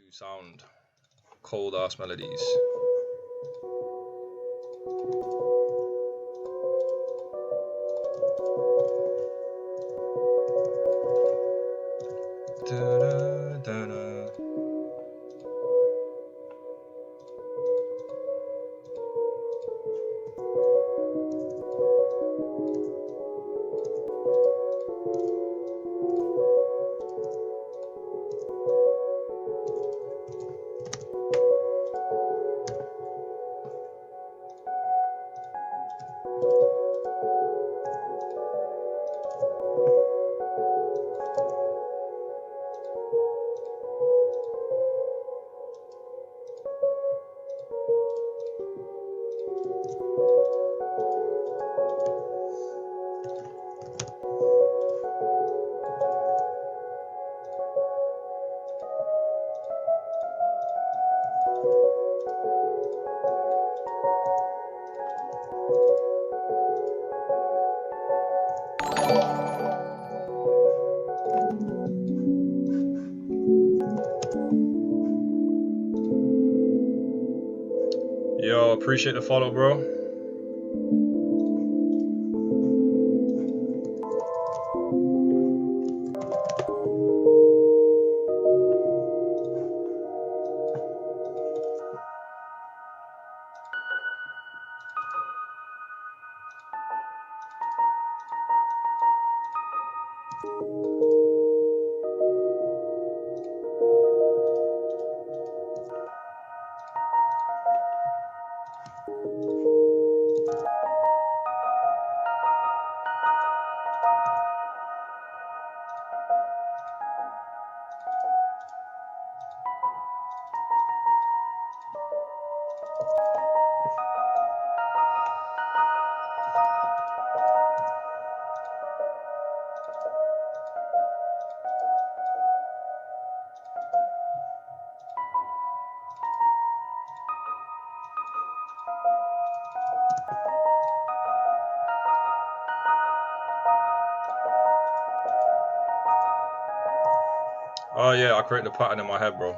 Sound cold ass melodies. Da-da-da-da. Yo, appreciate the follow, bro. Oh yeah, I create the pattern in my head, bro.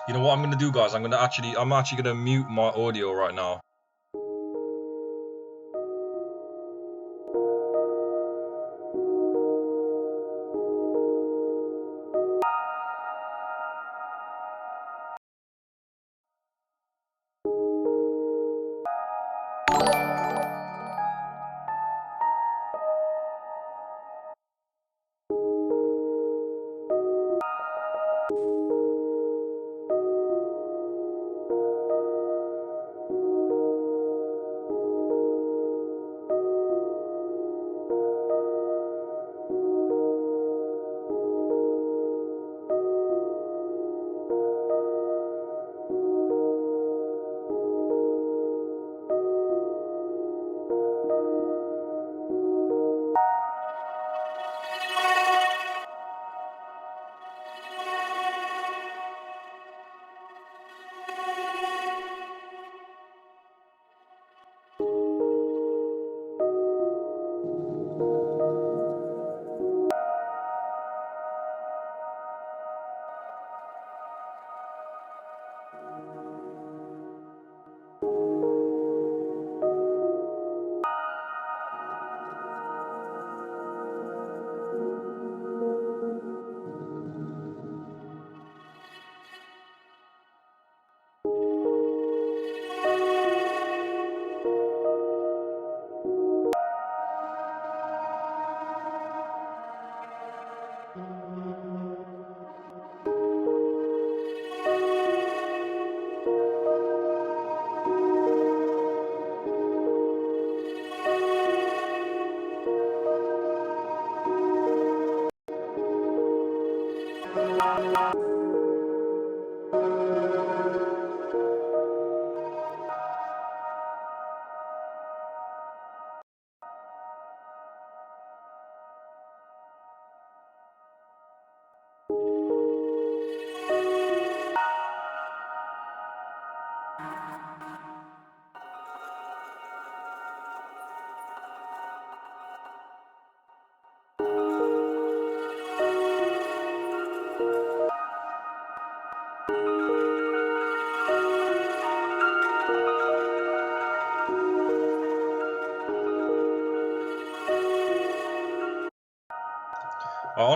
You know what I'm gonna do, guys? I'm actually gonna mute my audio right now.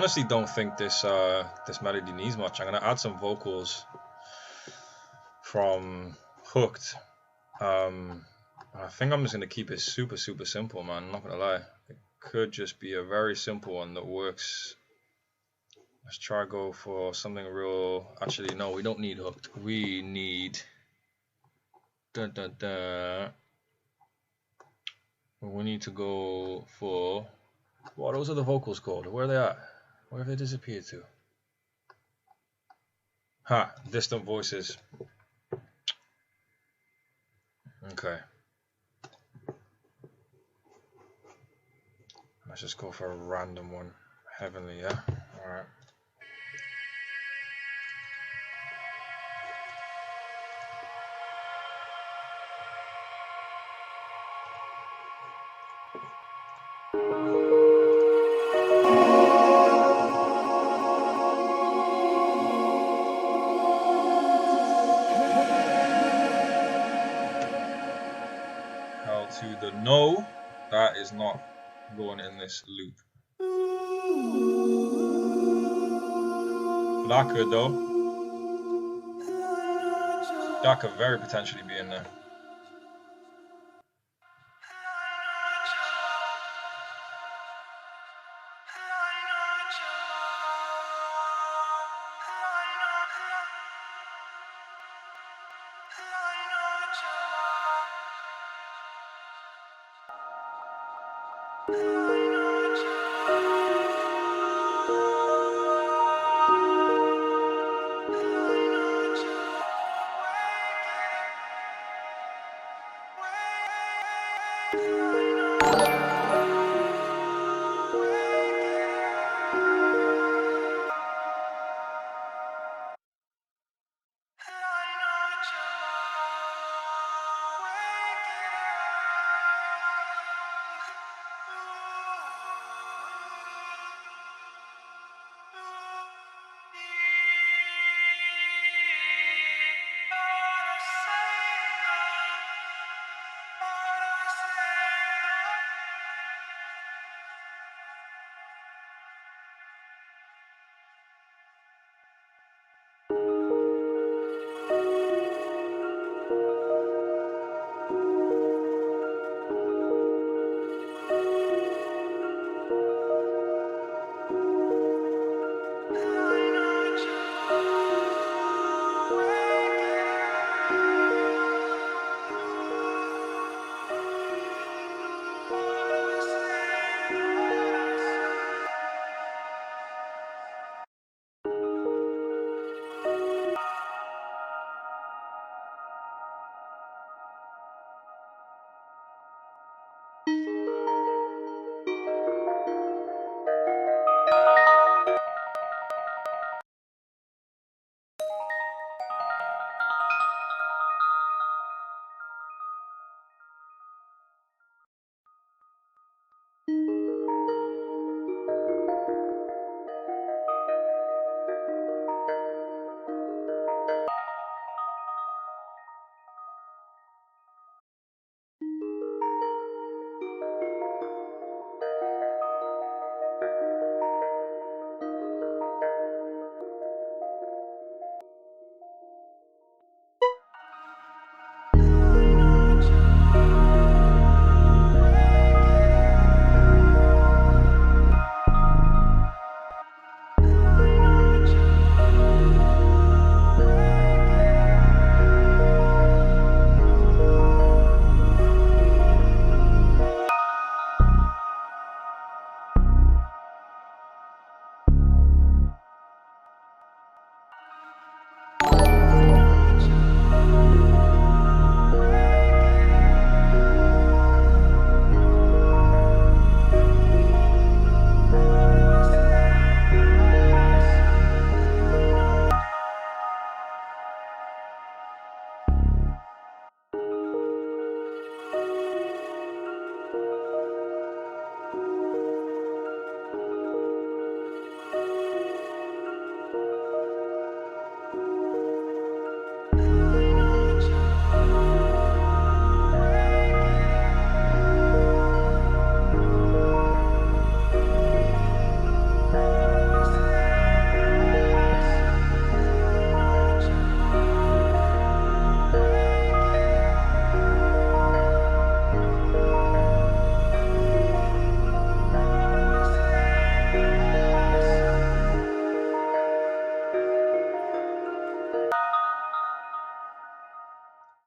honestly don't think this this melody needs much. I'm gonna add some vocals from Hooked. I think I'm just gonna keep it super simple, man. I'm not gonna lie. It could just be a very simple one that works. Let's try go for something real. Actually, no, we don't need Hooked. We need. We need to go for. What? Those are the vocals called. Where are they at? Where have they disappeared to? Ha! Distant voices. Okay. Let's just go for a random one. Heavenly, yeah? Alright. Hell to the no. That is not going in this loop. That could though. That could very potentially be in there.